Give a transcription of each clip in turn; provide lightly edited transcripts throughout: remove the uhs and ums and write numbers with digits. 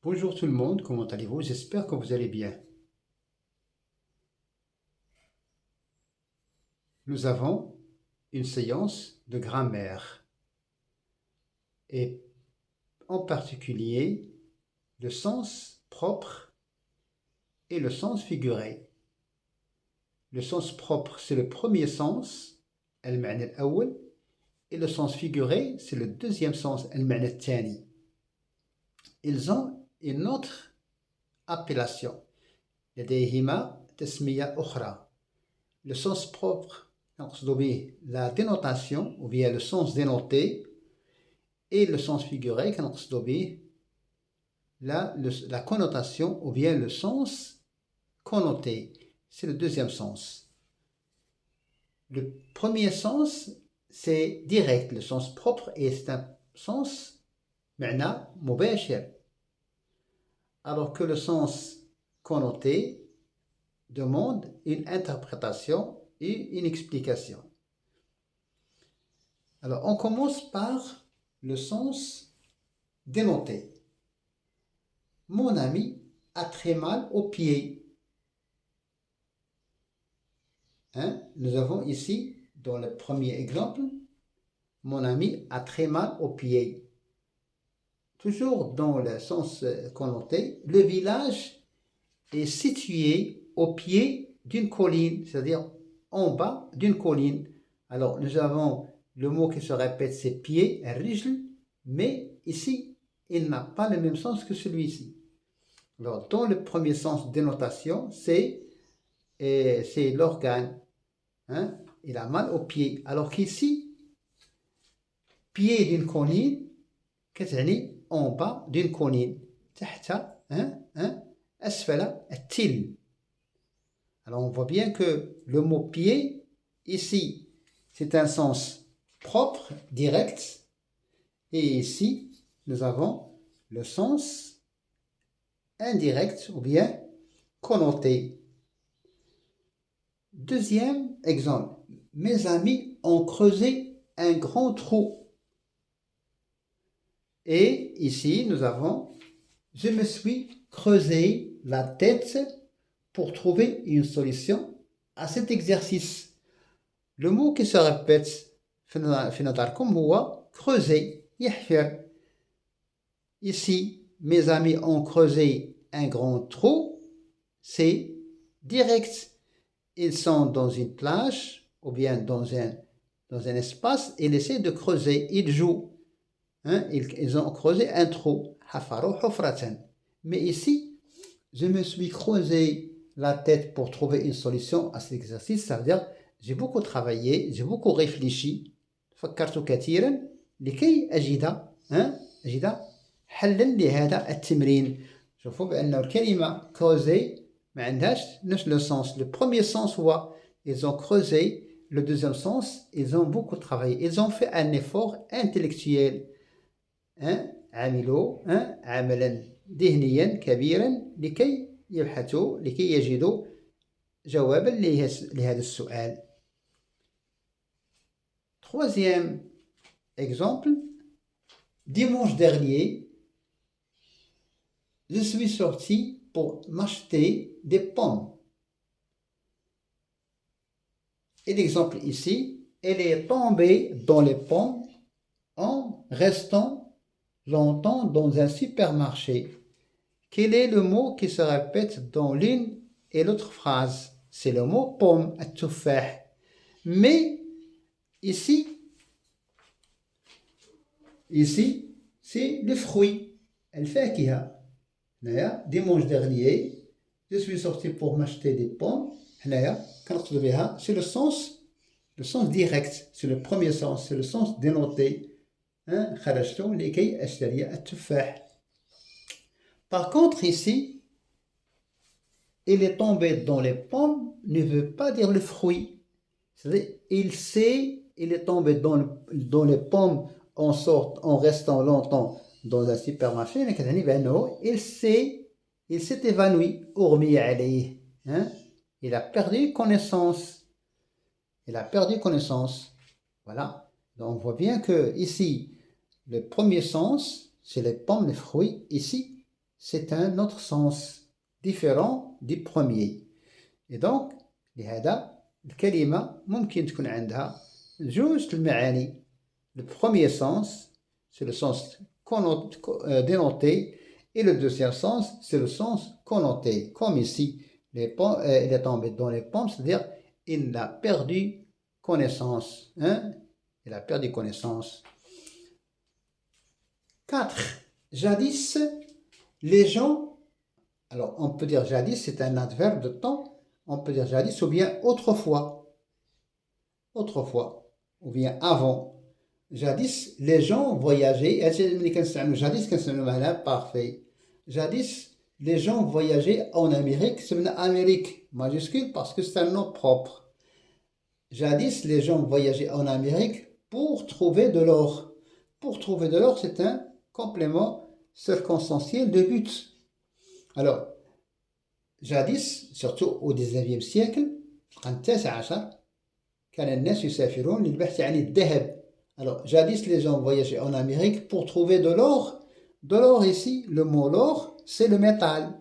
Bonjour tout le monde, comment allez-vous? J'espère que vous allez bien. Nous avons une séance de grammaire et en particulier le sens propre et le sens figuré. Le sens propre, c'est le premier sens, المعنى الأول, et le sens figuré, c'est le deuxième sens, المعنى الثاني. Ils ont une autre appellation. لديهما تسمية أخرى. Le sens propre, la dénotation ou bien le sens dénoté, et le sens figuré, la connotation ou bien le sens connoté. C'est le deuxième sens. Le premier sens, c'est direct, le sens propre, et c'est un sens معنى مباشر. Alors que le sens connoté demande une interprétation et une explication. Alors, on commence par le sens dénoté. Mon ami a très mal aux pieds. Nous avons ici, dans le premier exemple, mon ami a très mal aux pieds. Toujours dans le sens connoté, le village est situé au pied d'une colline, c'est-à-dire en bas d'une colline. Alors, nous avons le mot qui se répète, c'est pied, rijl, mais ici, il n'a pas le même sens que celui-ci. Alors, dans le premier sens dénotation, c'est l'organe. Il a mal au pied. Alors qu'ici, pied d'une colline, كتعني en bas d'une colline. تحت أسفل التل. Alors on voit bien que le mot pied, ici, c'est un sens propre, direct, et ici, nous avons le sens indirect ou bien connoté. Deuxième exemple, mes amis ont creusé un grand trou. Et ici, nous avons, je me suis creusé la tête pour trouver une solution à cet exercice. Le mot qui se répète في نظركم هو creuser, يحفر. Ici, mes amis ont creusé un grand trou, c'est direct. Ils sont dans une plage ou bien dans un espace et ils essaient de creuser, ils jouent. Ils ont creusé un trou. Mais ici, je me suis creusé la tête pour trouver une solution à cet exercice. Ça veut dire, j'ai beaucoup travaillé, j'ai beaucoup réfléchi. فكرت كثيرا لكي أجد حلا لهذا التمرين. شوفوا بأن الكلمة creuser ما عندهاش نفس le sens. Le premier sens هو ils ont creusé. Le deuxième sens, ils ont beaucoup travaillé. Ils ont fait un effort intellectuel. عملوا عملا ذهنيا كبيرا لكي يبحثوا لكي يجدوا جوابا لهذا السؤال. Troisième exemple, dimanche dernier, je suis sorti pour m'acheter des pommes. Et l'exemple ici, elle est tombée dans les pommes en restant longtemps dans un supermarché. Quel est le mot qui se répète dans l'une et l'autre phrase? C'est le mot pomme, التفاح. Mais ici, c'est le fruit, الفاكهة. Dimanche dernier, je suis sorti pour m'acheter des pommes. C'est le sens direct, c'est le premier sens, c'est le sens dénoté. خرجت لكي أشتري التفاح. Par contre, ici, il est tombé dans les pommes ne veut pas dire le fruit. C'est-à-dire, il est tombé dans les pommes en restant longtemps dans un supermarché. Il s'est évanoui. Il a perdu connaissance. Voilà. Donc, on voit bien que ici, le premier sens, c'est les pommes, les fruits. Ici, c'est un autre sens différent du premier. Et donc لهذا الكلمة ممكن تكون عندها جوج المعاني. Le premier sens, c'est le sens dénoté, et le deuxième sens, c'est le sens connoté. Comme ici, il est tombé dans les pommes, c'est-à-dire il a perdu connaissance. Hein? Il a perdu connaissance. 4. Jadis, les gens, alors on peut dire jadis, c'est un adverbe de temps, on peut dire jadis ou bien autrefois. Autrefois, ou bien avant. Jadis, les gens voyageaient. Jadis, parfait. Jadis, les gens voyageaient en Amérique. C'est une Amérique majuscule parce que c'est un nom propre. Jadis, les gens voyageaient en Amérique pour trouver de l'or. Pour trouver de l'or, c'est un complément circonstanciel de but. Alors, jadis, surtout au 19e siècle, كان الناس يسافرون للبحث عن الذهب. Alors, jadis, les gens voyageaient en Amérique pour trouver de l'or. De l'or ici, le mot l'or, c'est le métal,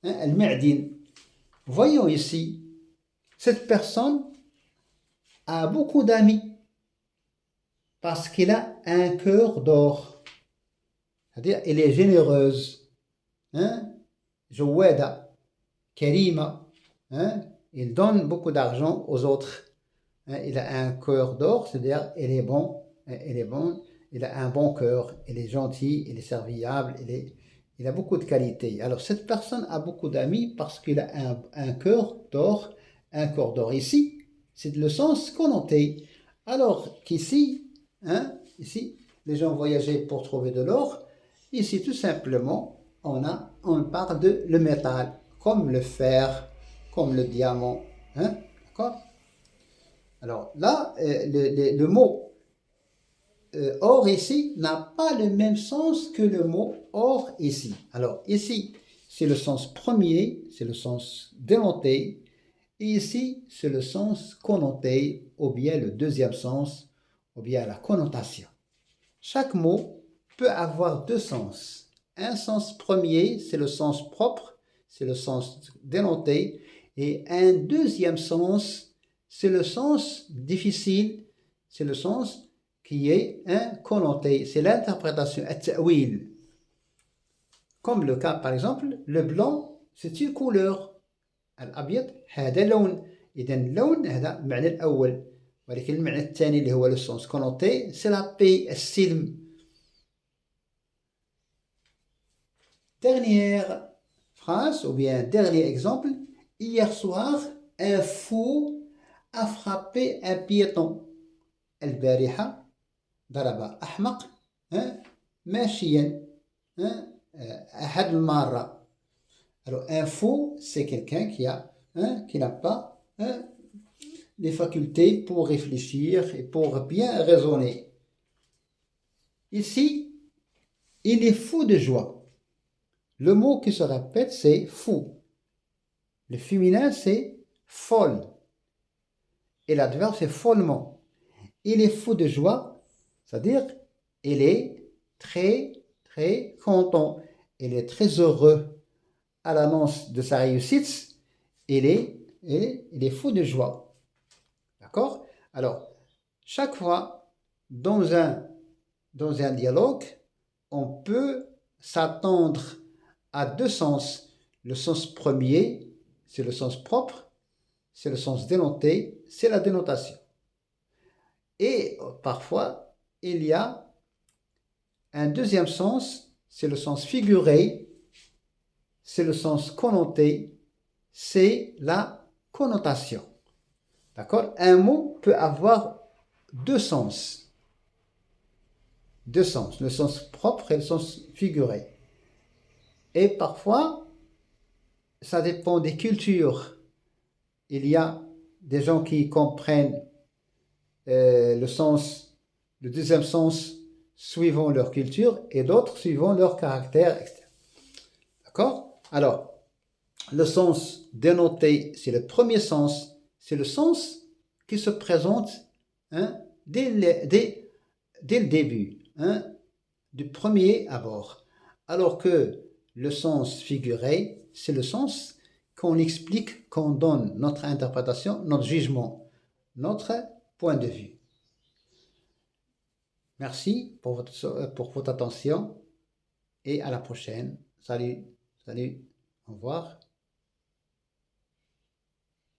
hein, المعدن. Voyons ici, cette personne a beaucoup d'amis parce qu'il a un cœur d'or. C'est-à-dire, elle est généreuse. Hein? Jawada, Karima. Hein? Il donne beaucoup d'argent aux autres. Hein? Il a un cœur d'or, c'est-à-dire, elle est bonne, il a un bon cœur, il est gentil, il est serviable, il a beaucoup de qualités. Alors, cette personne a beaucoup d'amis parce qu'il a un cœur d'or. Un cœur d'or ici, c'est le sens connoté. Alors qu'ici, hein, ici, les gens voyageaient pour trouver de l'or. Ici, tout simplement, on parle de le métal, comme le fer, comme le diamant. Hein, d'accord? Alors là, le mot or ici n'a pas le même sens que le mot or ici. Alors ici, c'est le sens premier, c'est le sens dénoté. Et ici, c'est le sens connoté, ou bien le deuxième sens, ou bien la connotation. Chaque mot peut avoir deux sens. Un sens premier, c'est le sens propre, c'est le sens dénoté. Et un deuxième sens, c'est le sens difficile, c'est le sens qui est connoté. C'est l'interprétation, التأويل. Comme le cas, par exemple, le blanc, c'est une couleur. الأبيض هذا لون. إذا اللون هذا المعنى الأول، ولكن المعنى الثاني اللي هو لو سونس كونوتي سي لا بي، السلم. Dernière phrase ou bien dernier exemple. Hier soir, un fou a frappé un piéton. البارحة ضرب أحمق ماشيا أحد المارة. Alors, un fou, c'est quelqu'un qui n'a pas les facultés pour réfléchir et pour bien raisonner. Ici, il est fou de joie. Le mot qui se répète, c'est fou. Le féminin, c'est folle. Et l'adverbe, c'est follement. Il est fou de joie, c'est-à-dire, il est très, très content. Il est très heureux. À l'annonce de sa réussite, il est fou de joie. D'accord? Alors, chaque fois, dans un dialogue, on peut s'attendre à deux sens. Le sens premier, c'est le sens propre, c'est le sens dénoté, c'est la dénotation. Et parfois, il y a un deuxième sens, c'est le sens figuré, c'est le sens connoté, c'est la connotation. D'accord? Un mot peut avoir deux sens. Deux sens, le sens propre et le sens figuré. Et parfois, ça dépend des cultures. Il y a des gens qui comprennent le deuxième sens suivant leur culture et d'autres suivant leur caractère, etc. D'accord? Alors, le sens dénoté, c'est le premier sens, c'est le sens qui se présente dès le début, du premier abord. Alors que Le sens figuré, c'est le sens qu'on explique, qu'on donne notre interprétation, notre jugement, notre point de vue. Merci pour votre attention et à la prochaine. Salut, salut, au revoir.